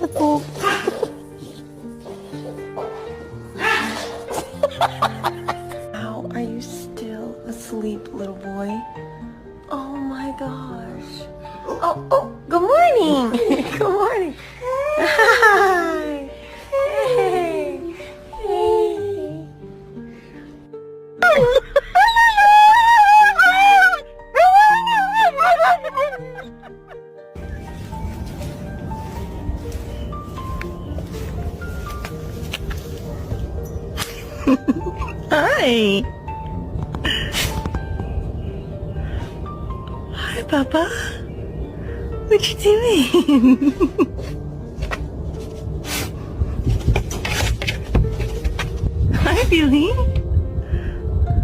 Ito. How are you still asleep, little boy? Oh my gosh. Oh, good morning. Good morning. Hi. Hey. Hey. Hi. Hi, Papa. What you doing? Hi, Billy.